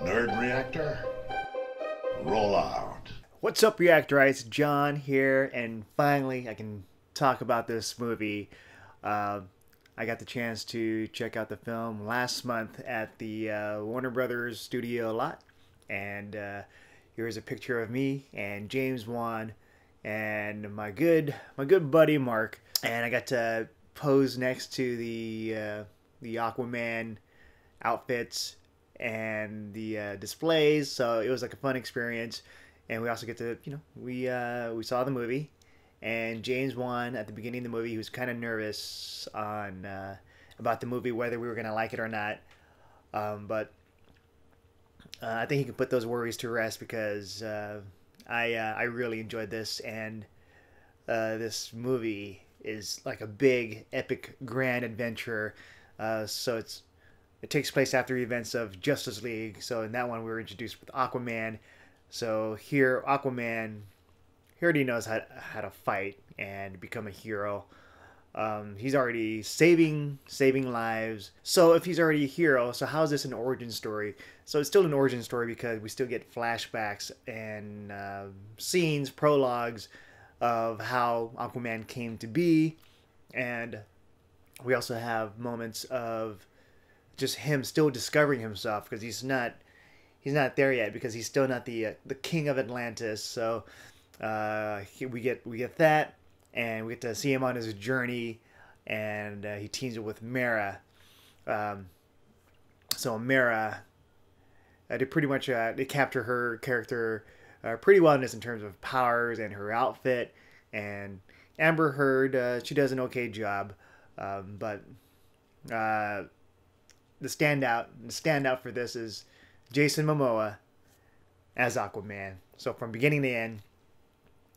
Nerd Reactor, roll out. What's up, Reactorites? John here, and finally I can talk about this movie. I got the chance to check out the film last month at the Warner Brothers studio lot, and here's a picture of me and James Wan and my good buddy Mark, and I got to pose next to the Aquaman outfits and the displays, so it was like a fun experience. And we also get to, we saw the movie, and James Wan at the beginning of the movie, he was kind of nervous on about the movie, whether we were gonna like it or not, but I think he can put those worries to rest, because I really enjoyed this, and this movie is like a big epic grand adventure. So it takes place after the events of Justice League. So in that one, we were introduced with Aquaman. So here, Aquaman, he already knows how to fight and become a hero. He's already saving lives. So if he's already a hero, so how is this an origin story? So it's still an origin story because we still get flashbacks and scenes, prologues of how Aquaman came to be. And we also have moments of just him still discovering himself, because he's not there yet, because he's still not the king of Atlantis. So we get that, and we get to see him on his journey, and he teams up with Mera. So Mera, they pretty much they capture her character pretty well in this, in terms of powers and her outfit. And Amber Heard, she does an okay job, but the standout for this is Jason Momoa as Aquaman. So from beginning to end,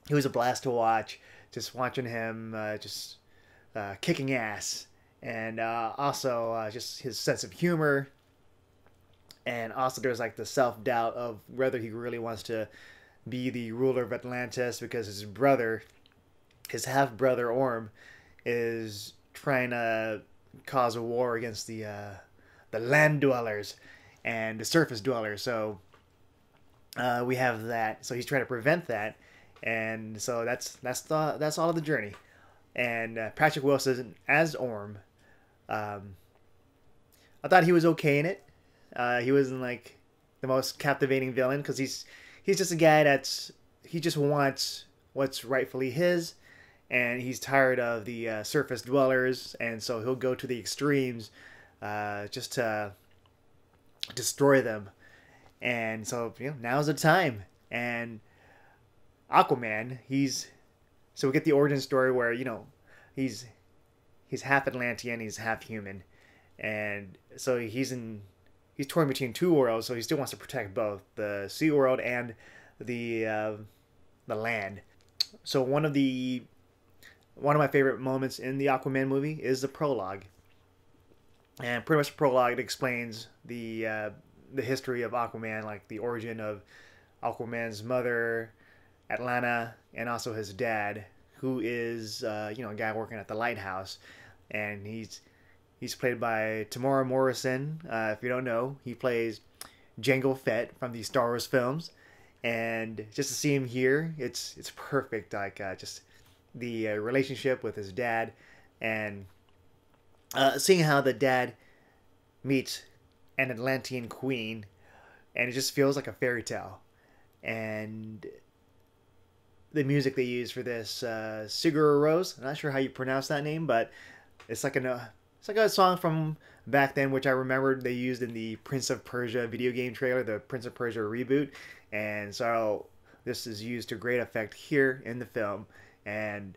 he was a blast to watch. Just watching him kicking ass, and also just his sense of humor, and also there's like the self-doubt of whether he really wants to be the ruler of Atlantis, because his brother, his half-brother Orm, is trying to cause a war against the land dwellers and the surface dwellers. So we have that. So he's trying to prevent that, and so that's all of the journey. And Patrick Wilson as Orm, I thought he was okay in it. He wasn't like the most captivating villain, because he's just a guy he just wants what's rightfully his, and he's tired of the surface dwellers, and so he'll go to the extremes just to destroy them. And so now's the time. And Aquaman, so we get the origin story where he's half Atlantean, he's half human, and so he's torn between two worlds. So he still wants to protect both the sea world and the land. So one of my favorite moments in the Aquaman movie is the prologue. And pretty much the prologue, it explains the history of Aquaman, like the origin of Aquaman's mother, Atlanta, and also his dad, who is a guy working at the lighthouse, and he's played by Tamora Morrison. If you don't know, he plays Jango Fett from the Star Wars films, and just to see him here, it's perfect. Like just the relationship with his dad, and seeing how the dad meets an Atlantean queen, and it just feels like a fairy tale. And the music they use for this, Sigur Rós, I'm not sure how you pronounce that name, but it's like a song from back then, which I remembered they used in the Prince of Persia video game trailer, the Prince of Persia reboot. And so this is used to great effect here in the film, and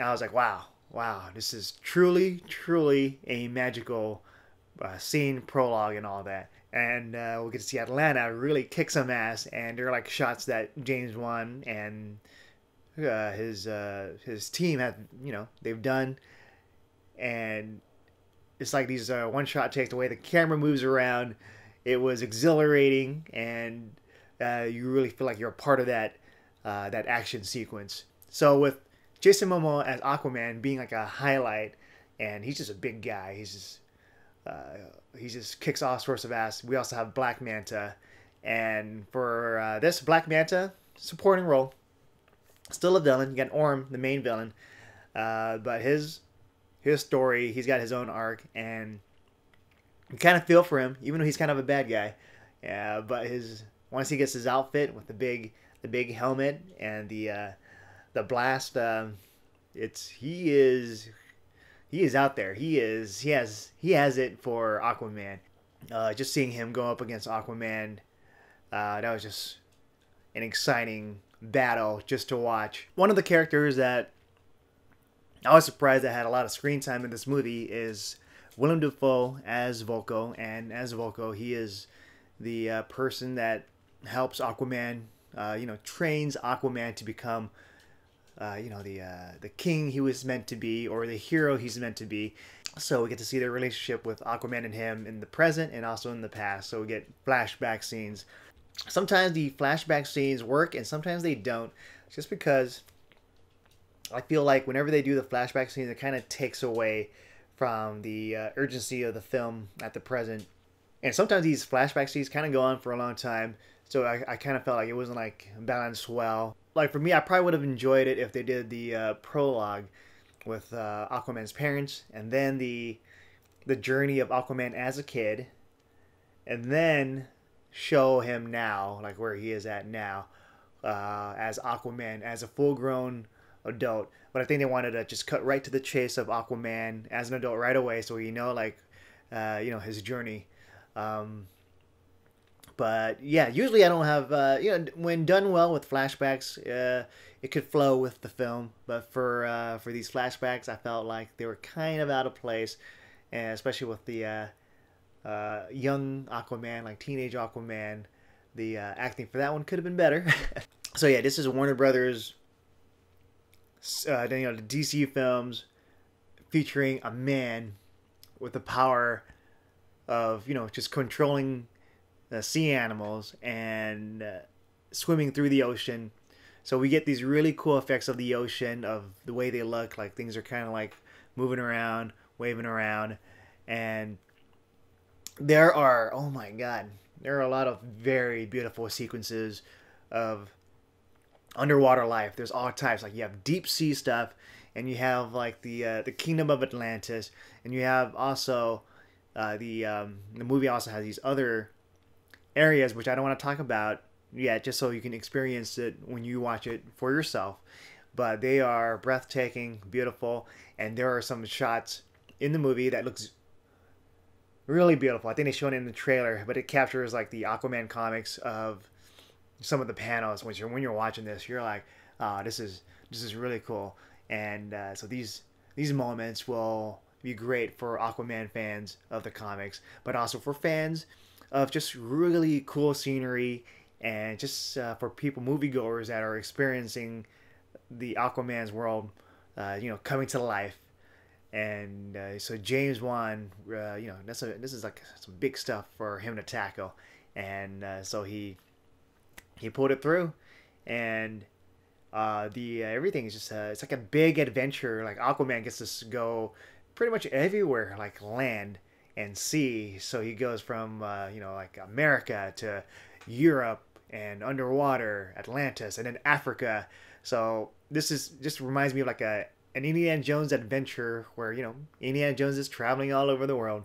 I was like, wow, this is truly a magical scene, prologue, and all that. And we'll get to see Atlanta really kick some ass, and there are like shots that James Wan and his team have they've done, and it's like these one shot takes, the way the camera moves around, it was exhilarating, and you really feel like you're a part of that action sequence. So with Jason Momoa as Aquaman being like a highlight, and he's just a big guy. He just kicks all sorts of ass. We also have Black Manta, And for this, Black Manta, supporting role, still a villain. You got Orm, the main villain, but his story, he's got his own arc, and you kind of feel for him, even though he's kind of a bad guy. Yeah, but once he gets his outfit with the big helmet and the blast, he is out there. He has it for Aquaman. Just seeing him go up against Aquaman, that was just an exciting battle just to watch. One of the characters that I was surprised that had a lot of screen time in this movie is Willem Dafoe as Volko. And as Volko, he is the person that helps Aquaman, trains Aquaman to become, the king he was meant to be, or the hero he's meant to be. So we get to see their relationship with Aquaman and him in the present and also in the past. So we get flashback scenes. Sometimes the flashback scenes work and sometimes they don't. Just because I feel like whenever they do the flashback scenes, it kind of takes away from the urgency of the film at the present. And sometimes these flashback scenes kind of go on for a long time. So I kind of felt like it wasn't like balanced well. Like for me, I probably would have enjoyed it if they did the prologue with Aquaman's parents, and then the journey of Aquaman as a kid, and then show him now, like where he is at now, as Aquaman, as a full-grown adult. But I think they wanted to just cut right to the chase of Aquaman as an adult right away, so his journey. But yeah, usually I don't have, when done well with flashbacks, it could flow with the film. But for these flashbacks, I felt like they were kind of out of place, and especially with the young Aquaman, like teenage Aquaman. The acting for that one could have been better. So yeah, this is Warner Brothers, the DC films featuring a man with the power of, just controlling sea animals and swimming through the ocean. So we get these really cool effects of the ocean, of the way they look, like things are kind of like moving around, waving around. And there are, oh my god, there are a lot of very beautiful sequences of underwater life. There's all types. Like you have deep sea stuff, and you have like the Kingdom of Atlantis, and you have also the movie also has these other areas which I don't want to talk about yet, just so you can experience it when you watch it for yourself. But they are breathtaking, beautiful, and there are some shots in the movie that looks really beautiful. I think they showed it in the trailer, but it captures like the Aquaman comics of some of the panels. When you're watching this, you're like, oh, this is really cool. And so these moments will be great for Aquaman fans of the comics, but also for fans of just really cool scenery, and just for moviegoers that are experiencing the Aquaman's world, coming to life. And so James Wan, this is like some big stuff for him to tackle, and so he pulled it through, and everything is just it's like a big adventure. Like Aquaman gets to go pretty much everywhere, like land and sea. So he goes from like America to Europe and underwater, Atlantis, and then Africa. So this just reminds me of like an Indiana Jones adventure where Indiana Jones is traveling all over the world,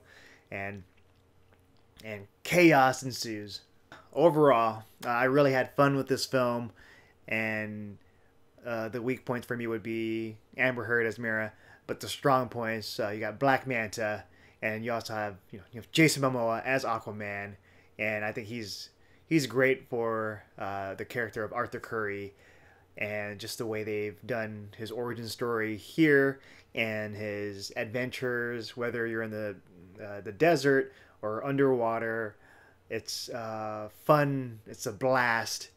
and chaos ensues. Overall, I really had fun with this film, and the weak points for me would be Amber Heard as Mera, but the strong points, you got Black Manta, and you also have you have Jason Momoa as Aquaman, and I think he's great for the character of Arthur Curry, and just the way they've done his origin story here and his adventures, whether you're in the desert or underwater. It's fun. It's a blast,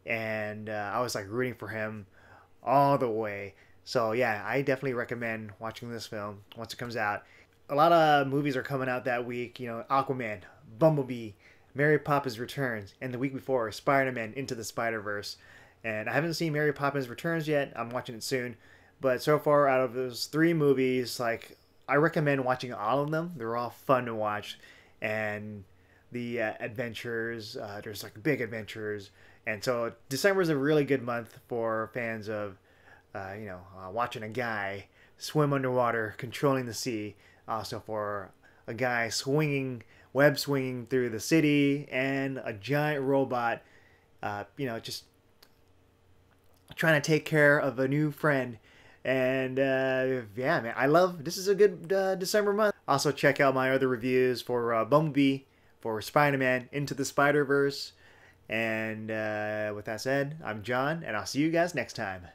and I was like rooting for him all the way. So yeah, I definitely recommend watching this film once it comes out. A lot of movies are coming out that week. Aquaman, Bumblebee, Mary Poppins Returns, and the week before, Spider-Man Into the Spider-Verse. And I haven't seen Mary Poppins Returns yet. I'm watching it soon. But so far, out of those 3 movies, like I recommend watching all of them. They're all fun to watch, and the adventures. There's like big adventures, and so December is a really good month for fans of, watching a guy swim underwater, controlling the sea. Also for a guy web swinging through the city, and a giant robot, just trying to take care of a new friend. And yeah, man, this is a good December month. Also check out my other reviews for Bumblebee, for Spider-Man Into the Spider-Verse. And with that said, I'm John, and I'll see you guys next time.